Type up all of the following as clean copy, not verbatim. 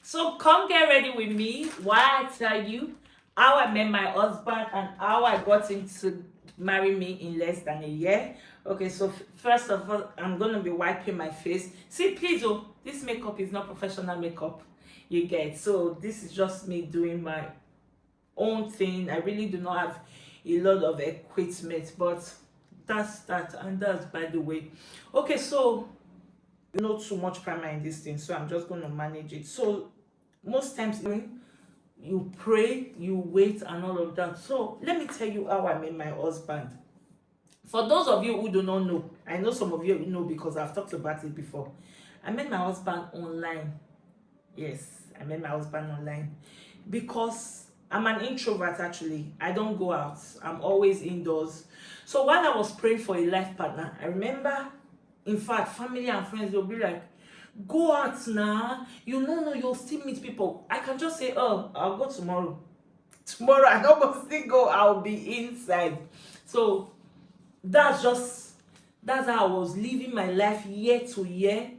So come get ready with me while I tell you how I met my husband and how I got him to marry me in less than a year. Okay, so first of all, I'm gonna be wiping my face. See, please, oh, this makeup is not professional makeup. You get, so this is just me doing my own thing. I really do not have a lot of equipment, but that's that, and that's by the way. Okay, so not too much primer in this thing, so I'm just going to manage it. So most times when you pray, you wait and all of that. So let me tell you how I met my husband. For those of you who do not know, I know some of you know because I've talked about it before. I met my husband online. Yes, I met my husband online because I'm an introvert. Actually, I don't go out, I'm always indoors. So while I was praying for a life partner, I remember, in fact, family and friends, they'll be like, go out now, you know, you'll still meet people. I can just say, oh, I'll go tomorrow. Tomorrow I don't go still go, I'll be inside. So that's how I was living my life year to year.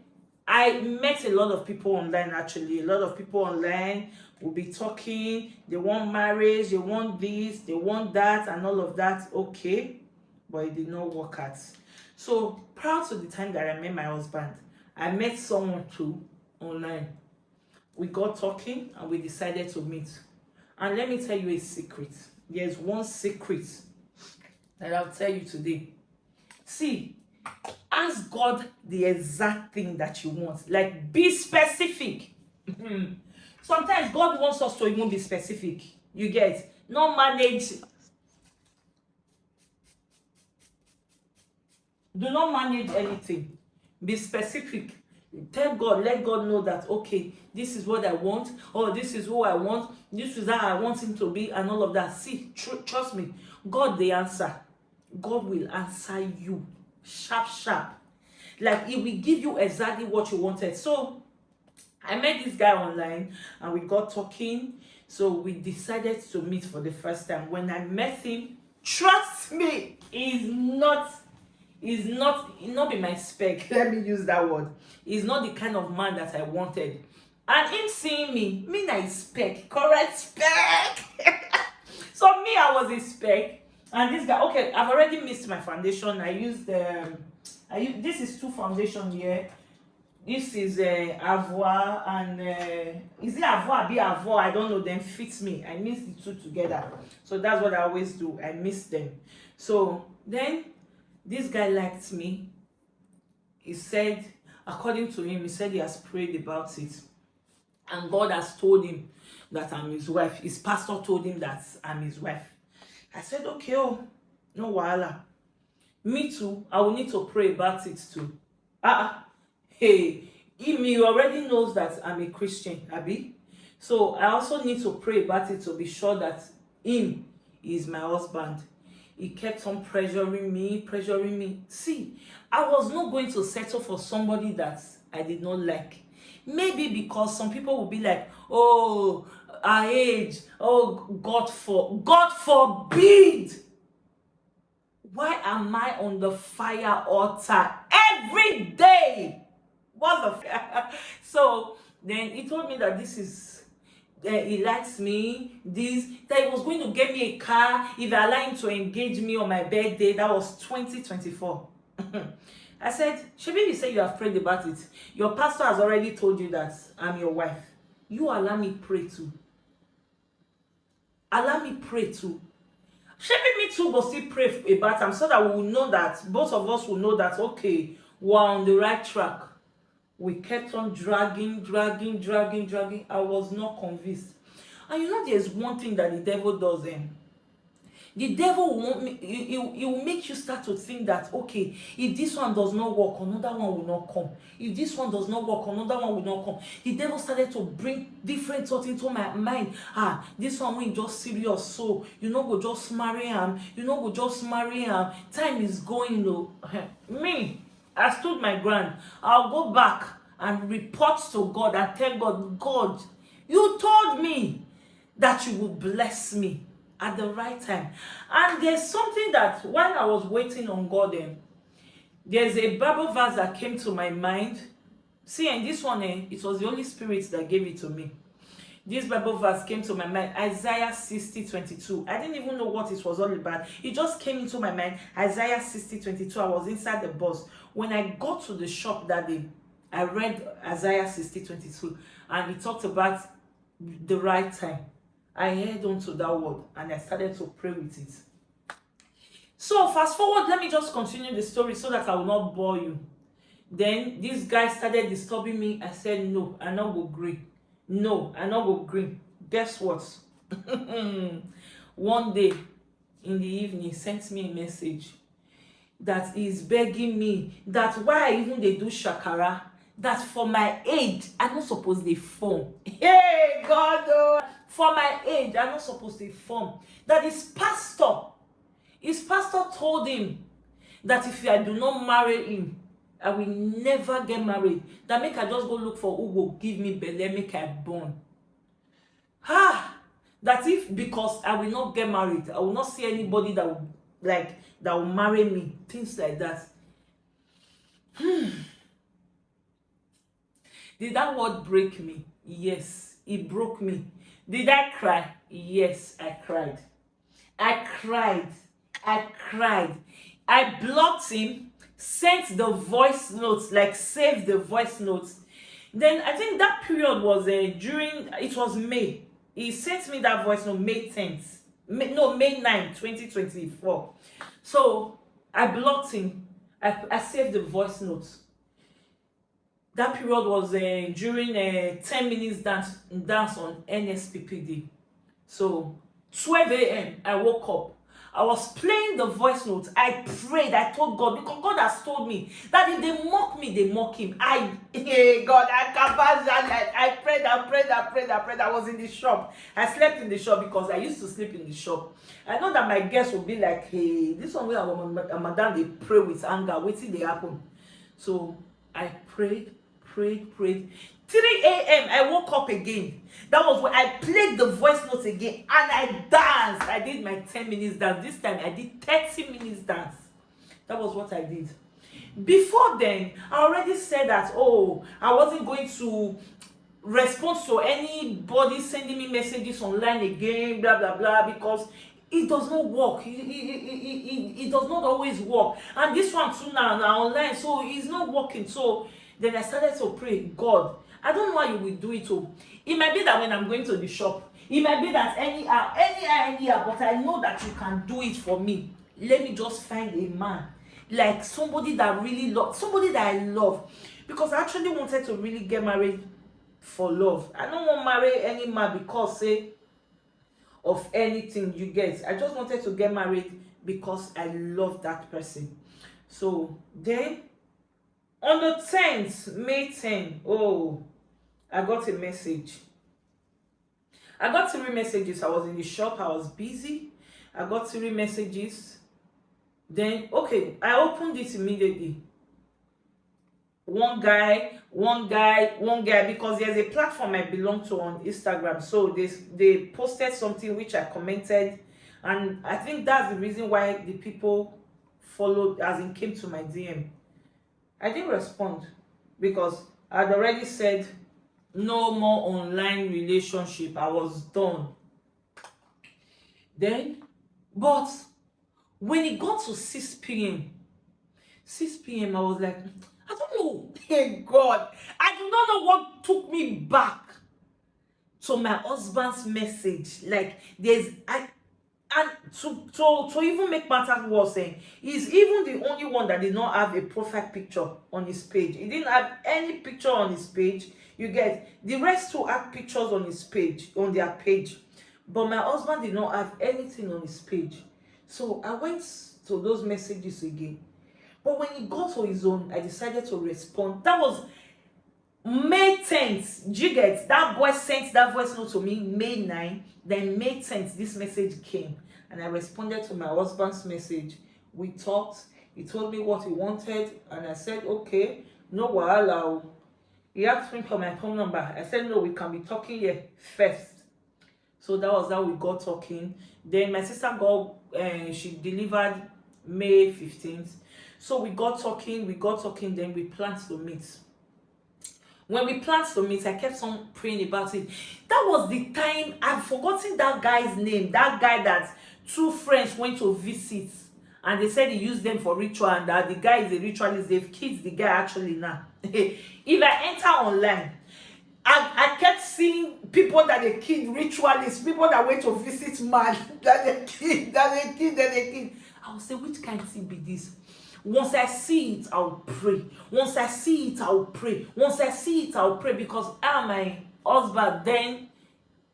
I met a lot of people online. Actually, a lot of people online will be talking, they want marriage, they want this, they want that, and all of that. Okay, but it did not work out. So prior to the time that I met my husband, I met someone too online. We got talking and we decided to meet. And let me tell you a secret. There's one secret that I'll tell you today. See, ask God the exact thing that you want. Like, be specific. Sometimes God wants us to even be specific. You get, not manage. Do not manage anything. Be specific. Tell God, let God know that, okay, this is what I want, or this is who I want, this is how I want him to be, and all of that. See, trust me, God the answer. God will answer you sharp. Like, he will give you exactly what you wanted. So I met this guy online and we got talking. So we decided to meet for the first time. When I met him, trust me, he's not be my spec. Let me use that word. He's not the kind of man that I wanted. And him seeing me na spec, correct spec. So me, I was a spec. And this guy, okay, I've already missed my foundation. I used this is two foundation here. This is Avoir and is it Avoir? Be Avoir? I don't know. Them fits me. I mix the two together. So that's what I always do. I mix them. So then this guy liked me. He said, according to him, he said he has prayed about it, and God has told him that I'm his wife. His pastor told him that I'm his wife. I said, okay, oh, no wahala. Me too, I will need to pray about it too. Hey, he already knows that I'm a Christian, Abi. So I also need to pray about it to be sure that him is my husband. He kept on pressuring me. See, I was not going to settle for somebody that I did not like. Maybe because some people will be like, oh, our age, oh, God forbid. Why am I on the fire altar every day? What the So then he told me that this is he likes me, that he was going to get me a car if I allow him to engage me on my birthday. That was 2024. I said, Shebi, you say you have prayed about it. Your pastor has already told you that I'm your wife. You allow me pray too. Allow me pray too. Shebi, me too, but still pray about him so that we will know that, both of us will know that, okay, we're on the right track. We kept on dragging. I was not convinced. And you know, there's one thing that the devil does. The devil will want me, he will make you start to think that, okay, if this one does not work, another one will not come. If this one does not work, another one will not come. The devil started to bring different thoughts into my mind. This one when just serious, so you know go just marry him. Time is going though. Me, I stood my ground. I'll go back and report to God and tell God, God, you told me that you would bless me at the right time. And there's something that when I was waiting on God, there's a Bible verse that came to my mind. See, and this one, it was the Holy Spirit that gave it to me. This Bible verse came to my mind, Isaiah 60:22. I didn't even know what it was all about. It just came into my mind, Isaiah 60:22. I was inside the bus. When I got to the shop that day, I read Isaiah 60:22, and it talked about the right time. I held on to that word, and I started to pray with it. So fast forward, let me just continue the story so that I will not bore you. Then this guy started disturbing me. I said, no, I not go green. No, I not go green. Guess what? One day in the evening, he sent me a message that he's begging me that why even they do shakara, that for my age, I'm not supposed to form. Hey, God, oh. For my age, I'm not supposed to form. That his pastor told him that if I do not marry him, I will never get married. That make I just go look for who will give me belle, make I born. That if because I will not get married, I will not see anybody that will that will marry me. Things like that. Did that word break me? Yes, it broke me. Did I cry? Yes, I cried. I cried. I blocked him, sent the voice notes, saved the voice notes. Then I think that period was it was May. He sent me that voice note May 10th. May 9th, 2024. So I blocked him. I saved the voice notes. That period was during 10 minutes dance on NSPPD. So 12 a.m. I woke up. I was playing the voice notes. I prayed. I told God, because God has told me that if they mock me, they mock him. God, I prayed. I was in the shop. I slept in the shop because I used to sleep in the shop. I know that my guests will be like, hey, this one where madam, they pray with anger. Wait till they happen. So I prayed. 3 a.m. I woke up again. That was when I played the voice notes again and I danced. I did my 10 minutes dance. This time I did 30 minutes dance. That was what I did. Before then, I already said that, I wasn't going to respond to anybody sending me messages online again, blah, blah, blah, because it does not work. It does not always work. And this one too now online, so it's not working. So then I started to pray, God, I don't know how you will do it. It might be that when I'm going to the shop, it might be that anyhow, but I know that you can do it for me. Let me just find a man, like somebody that really somebody that I love, because I actually wanted to really get married for love. I don't want to marry any man because of anything, you get. I just wanted to get married because I love that person. So then on the 10th, May 10, I got a message. I got 3 messages. I was in the shop. I was busy. I got 3 messages. Then, I opened it immediately. One guy, because there's a platform I belong to on Instagram. So they posted something which I commented. And I think that's the reason why the people followed, as in came to my DM. I didn't respond because I'd already said no more online relationship. I was done. Then, but when it got to 6 p.m., I was like, I don't know. Hey God, I do not know what took me back to my husband's message. And to even make matters worse, he's even the only one that did not have a profile picture on his page. He didn't have any picture on his page. You get, the rest two had pictures on his page, on their page. But my husband did not have anything on his page. So I went to those messages again. But when he got to his own, I decided to respond. That was May 10th. Do you get? That boy sent that voice note to me May 9th. Then May 10th, this message came. And I responded to my husband's message. We talked. He told me what he wanted. And I said, okay, no wahala. He asked me for my phone number. I said, no, we can be talking here first. So that was how we got talking. Then my sister she delivered May 15th. So we got talking, then we planned to meet. When we planned to meet, I kept on praying about it. That was the time. I've forgotten that guy's name. That guy that two friends went to visit, and they said he used them for ritual, and that the guy is a ritualist. They've killed the guy actually now. If I enter online, I kept seeing people that they killed, ritualists, people that went to visit man, that they killed, that they killed. I will say, which kind of thing be this? Once I see it, I'll pray. Once I see it, I'll pray. Once I see it, I'll pray, because my husband, then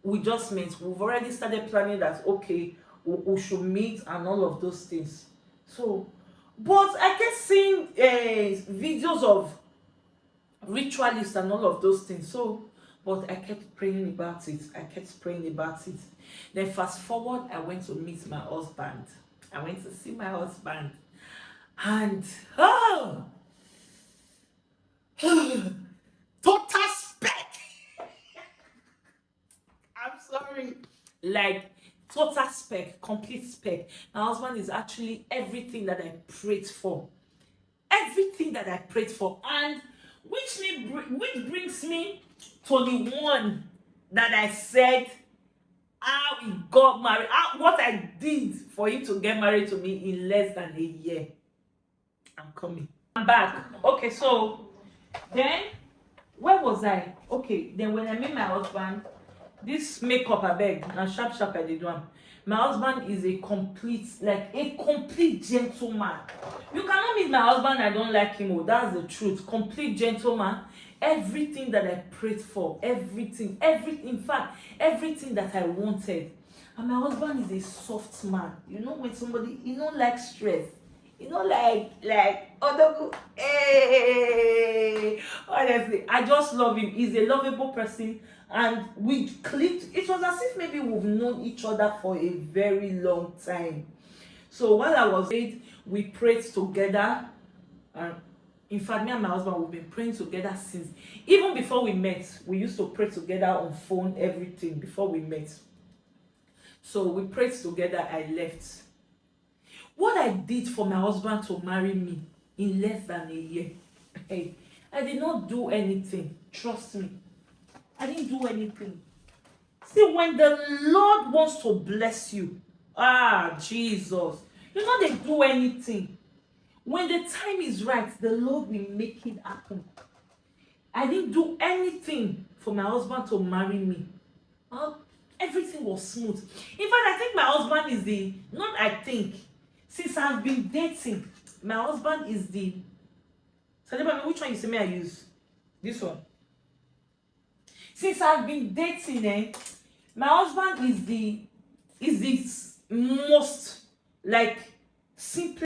we just met. We've already started planning that, okay, we should meet and all of those things. So, but I kept seeing videos of ritualists and all of those things. So, but I kept praying about it. I kept praying about it. Then fast forward, I went to meet my husband. I went to see my husband. And total spec. I'm sorry. Like total spec, complete spec. My husband is actually everything that I prayed for. Everything that I prayed for. And which brings me to the one that I said how he got married, what I did for him to get married to me in less than a year. I'm coming. I'm back. Okay, so then where was I? Okay, then when I met my husband, this makeup I beg, and sharp I did one. My husband is a complete gentleman. You cannot meet my husband, I don't like him. Oh, that's the truth. Complete gentleman. Everything that I prayed for, everything, in fact, everything that I wanted. And my husband is a soft man. You know, when somebody, you don't like stress. You know, like other, hey, honestly, I just love him. He's a lovable person, and we clicked. It was as if maybe we've known each other for a very long time. So while I was married, we prayed together, and in fact, me and my husband, we've been praying together since. Even before we met, we used to pray together on phone, everything, before we met. So we prayed together, I left. What I did for my husband to marry me in less than a year, hey, I did not do anything. Trust me. I didn't do anything. See, when the Lord wants to bless you, Jesus, you know they do anything. When the time is right, the Lord will make it happen. I didn't do anything for my husband to marry me. Everything was smooth. In fact, I think my husband is since I've been dating, my husband is which one you say me I use? This one. Since I've been dating, my husband is the most, like, simple